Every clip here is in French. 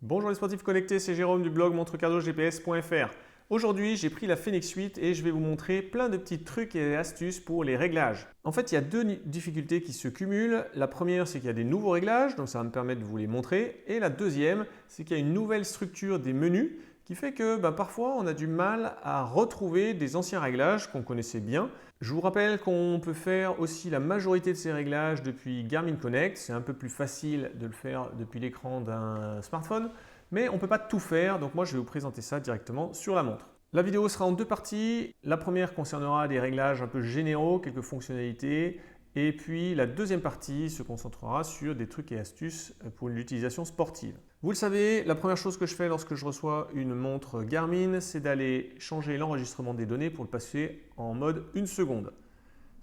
Bonjour les sportifs connectés, c'est Jérôme du blog montrecardogps.fr. Aujourd'hui, j'ai pris la Fenix 8 et je vais vous montrer plein de petits trucs et astuces pour les réglages. En fait, il y a deux difficultés qui se cumulent. La première, c'est qu'il y a des nouveaux réglages, donc ça va me permettre de vous les montrer. Et la deuxième, c'est qu'il y a une nouvelle structure des menus qui fait que parfois on a du mal à retrouver des anciens réglages qu'on connaissait bien. Je vous rappelle qu'on peut faire aussi la majorité de ces réglages depuis Garmin Connect. C'est un peu plus facile de le faire depuis l'écran d'un smartphone, mais on ne peut pas tout faire, donc moi je vais vous présenter ça directement sur la montre. La vidéo sera en deux parties. La première concernera des réglages un peu généraux, quelques fonctionnalités, et puis la deuxième partie se concentrera sur des trucs et astuces pour l'utilisation sportive. Vous le savez, la première chose que je fais lorsque je reçois une montre Garmin, c'est d'aller changer l'enregistrement des données pour le passer en mode 1 seconde.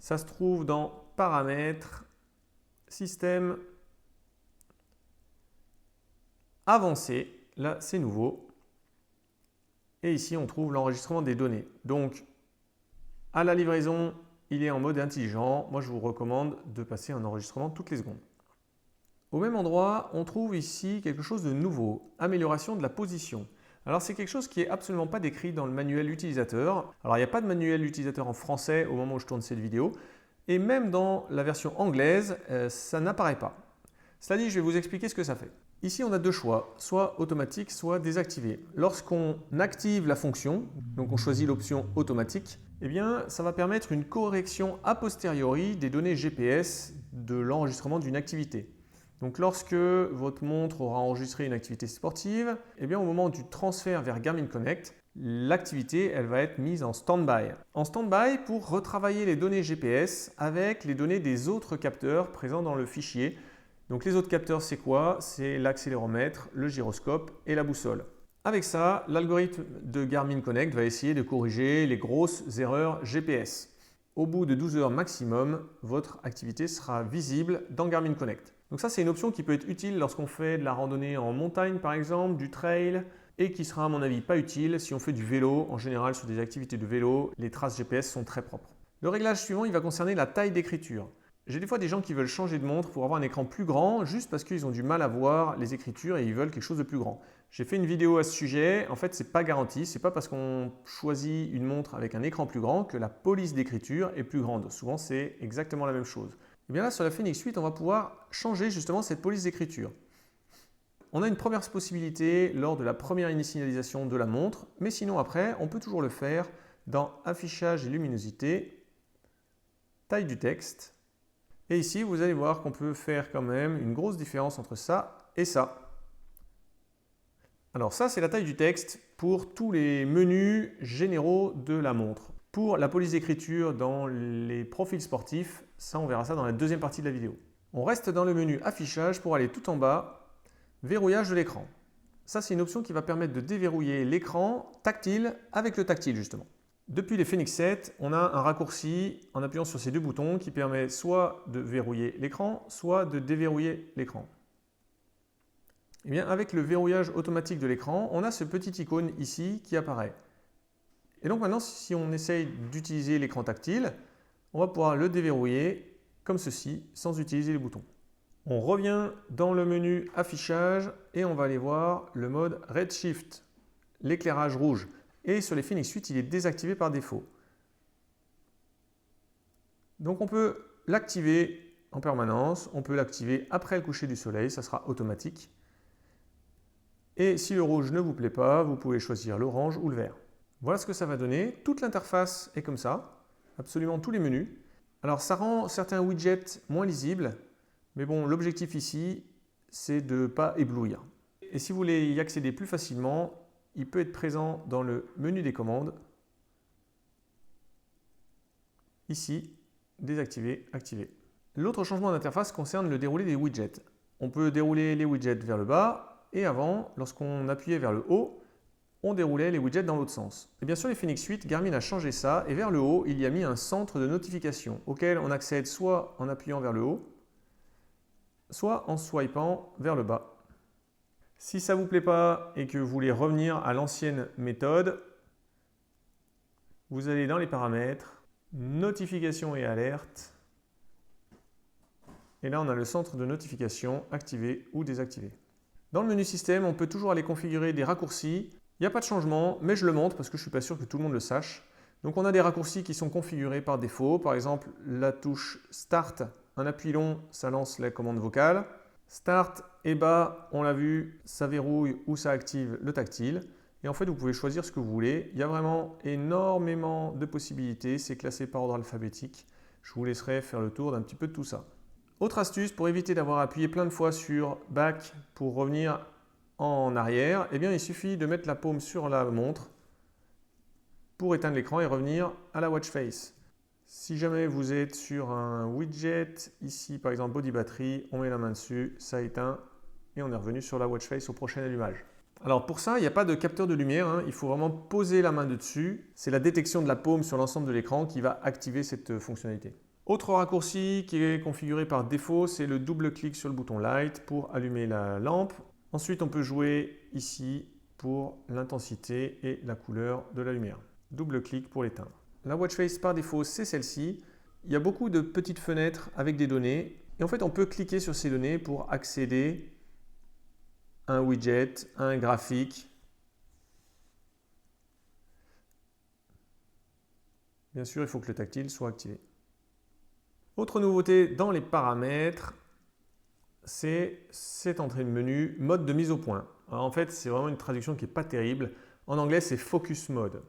Ça se trouve dans Paramètres, Système, Avancé. Là, c'est nouveau. Et ici, on trouve l'enregistrement des données. Donc, à la livraison, il est en mode intelligent. Moi, je vous recommande de passer un enregistrement toutes les secondes. Au même endroit, on trouve ici quelque chose de nouveau, amélioration de la position. Alors, c'est quelque chose qui n'est absolument pas décrit dans le manuel utilisateur. Alors, il n'y a pas de manuel utilisateur en français au moment où je tourne cette vidéo. Et même dans la version anglaise, ça n'apparaît pas. Cela dit, je vais vous expliquer ce que ça fait. Ici, on a deux choix, soit automatique, soit désactivé. Lorsqu'on active la fonction, donc on choisit l'option automatique, eh bien, ça va permettre une correction a posteriori des données GPS de l'enregistrement d'une activité. Donc, lorsque votre montre aura enregistré une activité sportive, eh bien, au moment du transfert vers Garmin Connect, l'activité elle va être mise en stand-by. En stand-by pour retravailler les données GPS avec les données des autres capteurs présents dans le fichier. Donc les autres capteurs, c'est quoi? C'est l'accéléromètre, le gyroscope et la boussole. Avec ça, l'algorithme de Garmin Connect va essayer de corriger les grosses erreurs GPS. Au bout de 12 heures maximum, votre activité sera visible dans Garmin Connect. Donc ça, c'est une option qui peut être utile lorsqu'on fait de la randonnée en montagne par exemple, du trail, et qui sera à mon avis pas utile si on fait du vélo. En général, sur des activités de vélo, les traces GPS sont très propres. Le réglage suivant, il va concerner la taille d'écriture. J'ai des fois des gens qui veulent changer de montre pour avoir un écran plus grand juste parce qu'ils ont du mal à voir les écritures et ils veulent quelque chose de plus grand. J'ai fait une vidéo à ce sujet. En fait, ce n'est pas garanti. Ce n'est pas parce qu'on choisit une montre avec un écran plus grand que la police d'écriture est plus grande. Souvent, c'est exactement la même chose. Et bien là, sur la Fenix 8, on va pouvoir changer justement cette police d'écriture. On a une première possibilité lors de la première initialisation de la montre, mais sinon après, on peut toujours le faire dans Affichage et luminosité, taille du texte. Et ici, vous allez voir qu'on peut faire quand même une grosse différence entre ça et ça. Alors ça, c'est la taille du texte pour tous les menus généraux de la montre. Pour la police d'écriture dans les profils sportifs, ça on verra ça dans la deuxième partie de la vidéo. On reste dans le menu affichage pour aller tout en bas, verrouillage de l'écran. Ça, c'est une option qui va permettre de déverrouiller l'écran tactile avec le tactile justement. Depuis les Fenix 7, on a un raccourci en appuyant sur ces deux boutons qui permet soit de verrouiller l'écran, soit de déverrouiller l'écran. Et bien, avec le verrouillage automatique de l'écran, on a ce petit icône ici qui apparaît. Et donc maintenant, si on essaye d'utiliser l'écran tactile, on va pouvoir le déverrouiller comme ceci, sans utiliser les boutons. On revient dans le menu affichage et on va aller voir le mode Redshift, l'éclairage rouge. Et sur les Fenix 8, il est désactivé par défaut. Donc on peut l'activer en permanence, on peut l'activer après le coucher du soleil, ça sera automatique. Et si le rouge ne vous plaît pas, vous pouvez choisir l'orange ou le vert. Voilà ce que ça va donner. Toute l'interface est comme ça, absolument tous les menus. Alors ça rend certains widgets moins lisibles, mais bon, l'objectif ici, c'est de ne pas éblouir. Et si vous voulez y accéder plus facilement, il peut être présent dans le menu des commandes. Ici, désactiver, activer. L'autre changement d'interface concerne le déroulé des widgets. On peut dérouler les widgets vers le bas et avant, lorsqu'on appuyait vers le haut, on déroulait les widgets dans l'autre sens. Et bien sur les Fenix 8, Garmin a changé ça et vers le haut, il y a mis un centre de notification auquel on accède soit en appuyant vers le haut, soit en swipant vers le bas. Si ça ne vous plaît pas et que vous voulez revenir à l'ancienne méthode, vous allez dans les paramètres, notifications et alertes. Et là, on a le centre de notification activé ou désactivé. Dans le menu système, on peut toujours aller configurer des raccourcis. Il n'y a pas de changement, mais je le montre parce que je ne suis pas sûr que tout le monde le sache. Donc on a des raccourcis qui sont configurés par défaut. Par exemple, la touche Start, un appui long, ça lance la commande vocale. Start et bas, on l'a vu, ça verrouille ou ça active le tactile. Et en fait, vous pouvez choisir ce que vous voulez. Il y a vraiment énormément de possibilités. C'est classé par ordre alphabétique. Je vous laisserai faire le tour d'un petit peu de tout ça. Autre astuce, pour éviter d'avoir appuyé plein de fois sur Back pour revenir en arrière, eh bien, il suffit de mettre la paume sur la montre pour éteindre l'écran et revenir à la watch face. Si jamais vous êtes sur un widget, ici par exemple Body Battery, on met la main dessus, ça éteint et on est revenu sur la watch face au prochain allumage. Alors pour ça, il n'y a pas de capteur de lumière, il faut vraiment poser la main dessus. C'est la détection de la paume sur l'ensemble de l'écran qui va activer cette fonctionnalité. Autre raccourci qui est configuré par défaut, c'est le double-clic sur le bouton Light pour allumer la lampe. Ensuite, on peut jouer ici pour l'intensité et la couleur de la lumière. Double-clic pour l'éteindre. La watch face par défaut, c'est celle-ci. Il y a beaucoup de petites fenêtres avec des données. Et en fait, on peut cliquer sur ces données pour accéder à un widget, à un graphique. Bien sûr, il faut que le tactile soit activé. Autre nouveauté dans les paramètres, c'est cette entrée de menu mode de mise au point. Alors en fait, c'est vraiment une traduction qui n'est pas terrible. En anglais, c'est Focus Mode.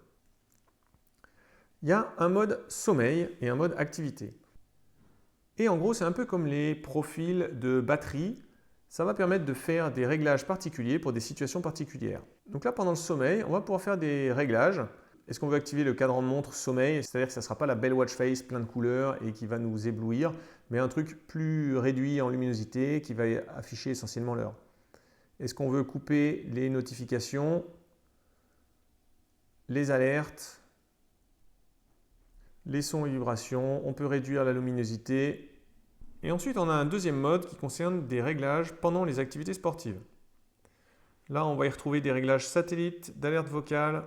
Il y a un mode sommeil et un mode activité. Et en gros, c'est un peu comme les profils de batterie. Ça va permettre de faire des réglages particuliers pour des situations particulières. Donc là, pendant le sommeil, on va pouvoir faire des réglages. Est-ce qu'on veut activer le cadran de montre sommeil? C'est-à-dire que ça ne sera pas la belle watch face plein de couleurs et qui va nous éblouir, mais un truc plus réduit en luminosité qui va afficher essentiellement l'heure. Est-ce qu'on veut couper les notifications, les alertes, les sons et vibrations? On peut réduire la luminosité. Et ensuite, on a un deuxième mode qui concerne des réglages pendant les activités sportives. Là, on va y retrouver des réglages satellites, d'alerte vocale.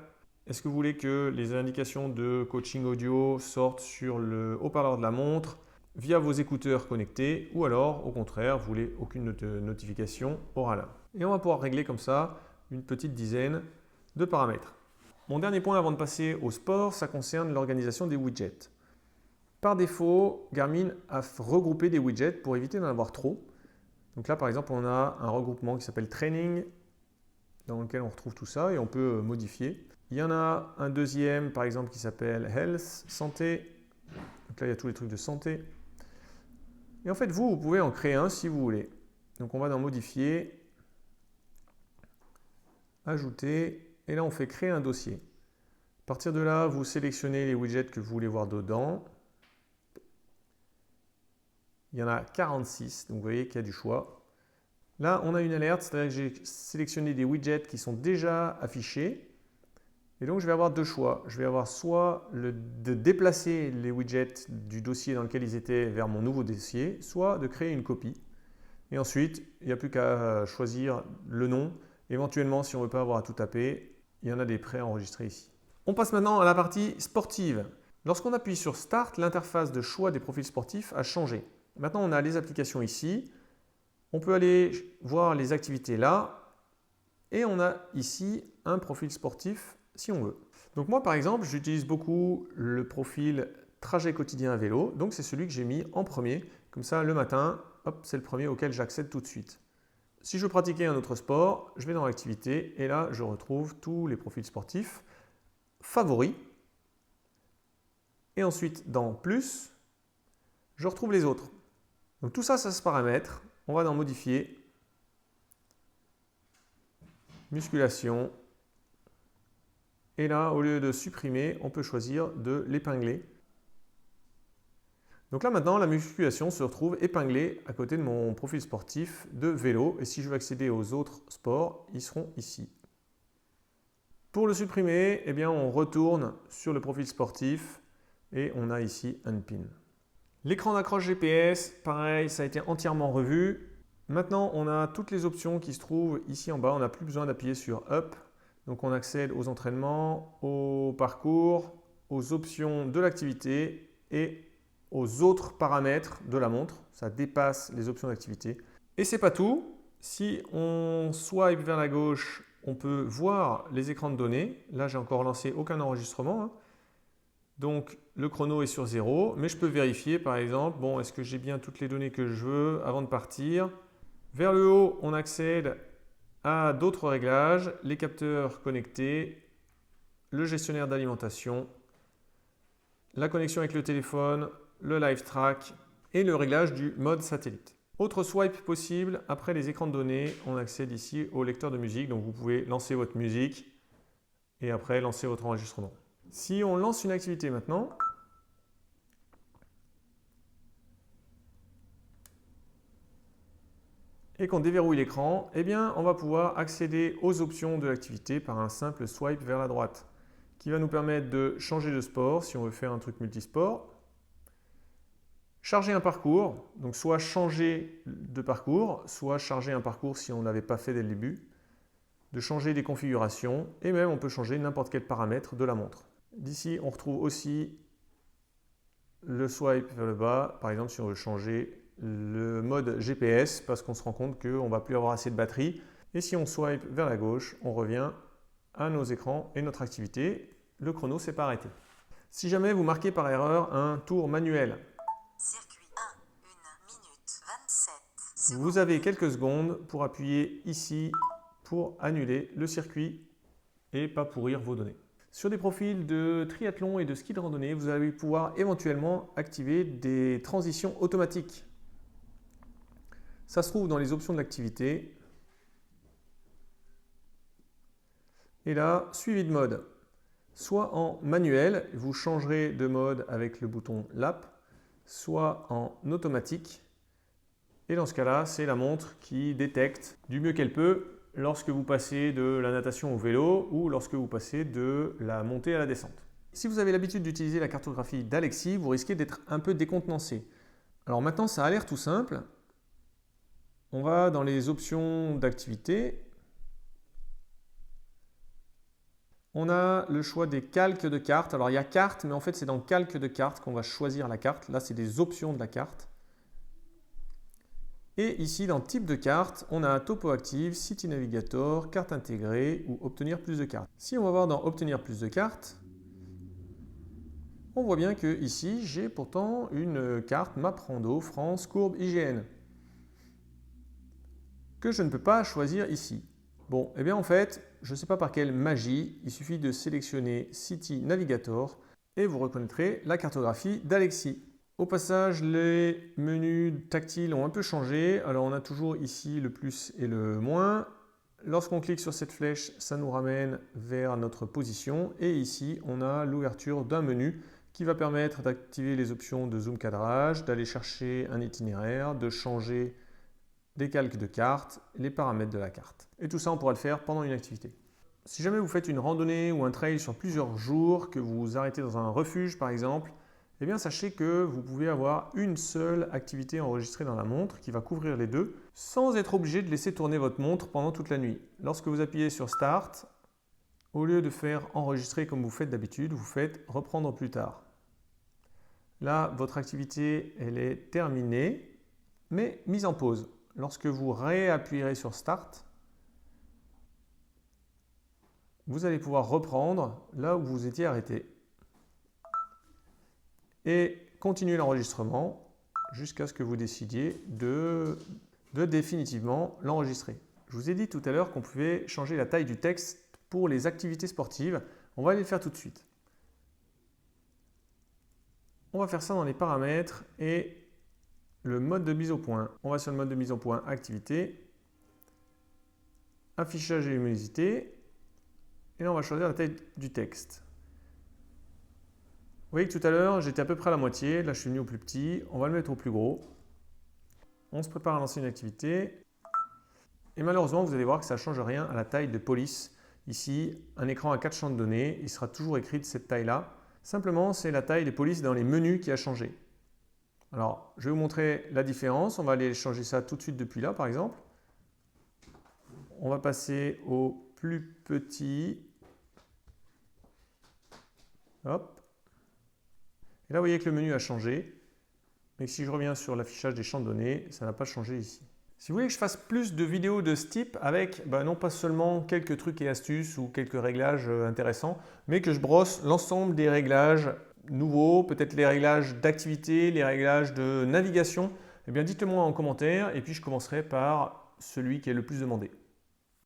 Est-ce que vous voulez que les indications de coaching audio sortent sur le haut-parleur de la montre via vos écouteurs connectés ou alors, au contraire, vous voulez aucune notification orale? Et on va pouvoir régler comme ça une petite dizaine de paramètres. Mon dernier point avant de passer au sport, ça concerne l'organisation des widgets. Par défaut, Garmin a regroupé des widgets pour éviter d'en avoir trop. Donc là, par exemple, on a un regroupement qui s'appelle Training, dans lequel on retrouve tout ça et on peut modifier. Il y en a un deuxième, par exemple, qui s'appelle Health, santé. Donc là, il y a tous les trucs de santé. Et en fait, vous pouvez en créer un si vous voulez. Donc on va dans Modifier, Ajouter, et là, on fait Créer un dossier. À partir de là, vous sélectionnez les widgets que vous voulez voir dedans. Il y en a 46, donc vous voyez qu'il y a du choix. Là, on a une alerte, c'est-à-dire que j'ai sélectionné des widgets qui sont déjà affichés. Et donc, je vais avoir deux choix. Je vais avoir soit de déplacer les widgets du dossier dans lequel ils étaient vers mon nouveau dossier, soit de créer une copie. Et ensuite, il n'y a plus qu'à choisir le nom. Éventuellement, si on ne veut pas avoir à tout taper, il y en a des préenregistrés ici. On passe maintenant à la partie sportive. Lorsqu'on appuie sur Start, l'interface de choix des profils sportifs a changé. Maintenant, on a les applications ici. On peut aller voir les activités là. Et on a ici un profil sportif si on veut. Donc moi, par exemple, j'utilise beaucoup le profil trajet quotidien à vélo. Donc c'est celui que j'ai mis en premier. Comme ça, le matin, hop, c'est le premier auquel j'accède tout de suite. Si je veux pratiquer un autre sport, je vais dans l'activité et là, je retrouve tous les profils sportifs favoris. Et ensuite, dans plus, je retrouve les autres. Donc tout ça, ça se paramètre. On va dans Modifier, Musculation. Et là, au lieu de supprimer, on peut choisir de l'épingler. Donc là maintenant, la musculation se retrouve épinglée à côté de mon profil sportif de vélo. Et si je veux accéder aux autres sports, ils seront ici. Pour le supprimer, eh bien, on retourne sur le profil sportif et on a ici Unpin. L'écran d'accroche GPS, pareil, ça a été entièrement revu. Maintenant, on a toutes les options qui se trouvent ici en bas. On n'a plus besoin d'appuyer sur Up. Donc on accède aux entraînements, au parcours, aux options de l'activité et aux autres paramètres de la montre. Ça dépasse les options d'activité. Et c'est pas tout. Si on swipe vers la gauche, on peut voir les écrans de données. Là, j'ai encore lancé aucun enregistrement, hein. Donc, le chrono est sur 0, mais je peux vérifier, par exemple, bon, est-ce que j'ai bien toutes les données que je veux avant de partir. Vers le haut, on accède à d'autres réglages, les capteurs connectés, le gestionnaire d'alimentation, la connexion avec le téléphone, le live track et le réglage du mode satellite. Autre swipe possible, après les écrans de données, on accède ici au lecteur de musique, donc vous pouvez lancer votre musique et après lancer votre enregistrement. Si on lance une activité maintenant, et qu'on déverrouille l'écran, eh bien, on va pouvoir accéder aux options de l'activité par un simple swipe vers la droite, qui va nous permettre de changer de sport si on veut faire un truc multisport, charger un parcours, donc soit changer de parcours, soit charger un parcours si on ne l'avait pas fait dès le début, de changer des configurations, et même on peut changer n'importe quel paramètre de la montre. D'ici, on retrouve aussi le swipe vers le bas, par exemple si on veut changer le mode GPS parce qu'on se rend compte qu'on ne va plus avoir assez de batterie. Et si on swipe vers la gauche, on revient à nos écrans et notre activité. Le chrono s'est pas arrêté. Si jamais vous marquez par erreur un tour manuel, Circuit 1, 1 minute 27 secondes. vous avez quelques secondes pour appuyer ici pour annuler le circuit et pas pourrir vos données. Sur des profils de triathlon et de ski de randonnée, vous allez pouvoir éventuellement activer des transitions automatiques. Ça se trouve dans les options de l'activité. Et là, suivi de mode. Soit en manuel, vous changerez de mode avec le bouton Lap, soit en automatique. Et dans ce cas-là, c'est la montre qui détecte du mieux qu'elle peut lorsque vous passez de la natation au vélo ou lorsque vous passez de la montée à la descente. Si vous avez l'habitude d'utiliser la cartographie d'Alexis, vous risquez d'être un peu décontenancé. Alors maintenant, ça a l'air tout simple. On va dans les options d'activité. On a le choix des calques de cartes. Alors il y a carte, mais en fait c'est dans calque de carte qu'on va choisir la carte. Là, c'est des options de la carte. Et ici, dans type de carte, on a Topo Active, City Navigator, carte intégrée ou obtenir plus de cartes. Si on va voir dans obtenir plus de cartes, on voit bien que ici, j'ai pourtant une carte MapRando France courbe IGN que je ne peux pas choisir ici. Bon, eh bien en fait, je ne sais pas par quelle magie, il suffit de sélectionner City Navigator et vous reconnaîtrez la cartographie d'Alexis. Au passage, les menus tactiles ont un peu changé. Alors on a toujours ici le plus et le moins. Lorsqu'on clique sur cette flèche, ça nous ramène vers notre position. Et ici, on a l'ouverture d'un menu qui va permettre d'activer les options de zoom cadrage, d'aller chercher un itinéraire, de changer des calques de carte, les paramètres de la carte. Et tout ça, on pourra le faire pendant une activité. Si jamais vous faites une randonnée ou un trail sur plusieurs jours, que vous vous arrêtez dans un refuge par exemple, eh bien sachez que vous pouvez avoir une seule activité enregistrée dans la montre qui va couvrir les deux sans être obligé de laisser tourner votre montre pendant toute la nuit. Lorsque vous appuyez sur Start, au lieu de faire enregistrer comme vous faites d'habitude, vous faites reprendre plus tard. Là, votre activité elle est terminée, mais mise en pause. Lorsque vous réappuierez sur Start, vous allez pouvoir reprendre là où vous étiez arrêté et continuer l'enregistrement jusqu'à ce que vous décidiez de définitivement l'enregistrer. Je vous ai dit tout à l'heure qu'on pouvait changer la taille du texte pour les activités sportives. On va aller le faire tout de suite. On va faire ça dans les paramètres et le mode de mise au point. On va sur le mode de mise au point activité, affichage et luminosité et là on va choisir la taille du texte. Vous voyez que tout à l'heure, j'étais à peu près à la moitié. Là, je suis venu au plus petit. On va le mettre au plus gros. On se prépare à lancer une activité. Et malheureusement, vous allez voir que ça ne change rien à la taille de police. Ici, un écran à 4 champs de données. Il sera toujours écrit de cette taille-là. Simplement, c'est la taille des polices dans les menus qui a changé. Alors, je vais vous montrer la différence. On va aller changer ça tout de suite depuis là, par exemple. On va passer au plus petit. Hop. Et là, vous voyez que le menu a changé, mais si je reviens sur l'affichage des champs de données, ça n'a pas changé ici. Si vous voulez que je fasse plus de vidéos de ce type avec non pas seulement quelques trucs et astuces ou quelques réglages intéressants, mais que je brosse l'ensemble des réglages nouveaux, peut-être les réglages d'activité, les réglages de navigation, eh bien dites-le moi en commentaire et puis je commencerai par celui qui est le plus demandé.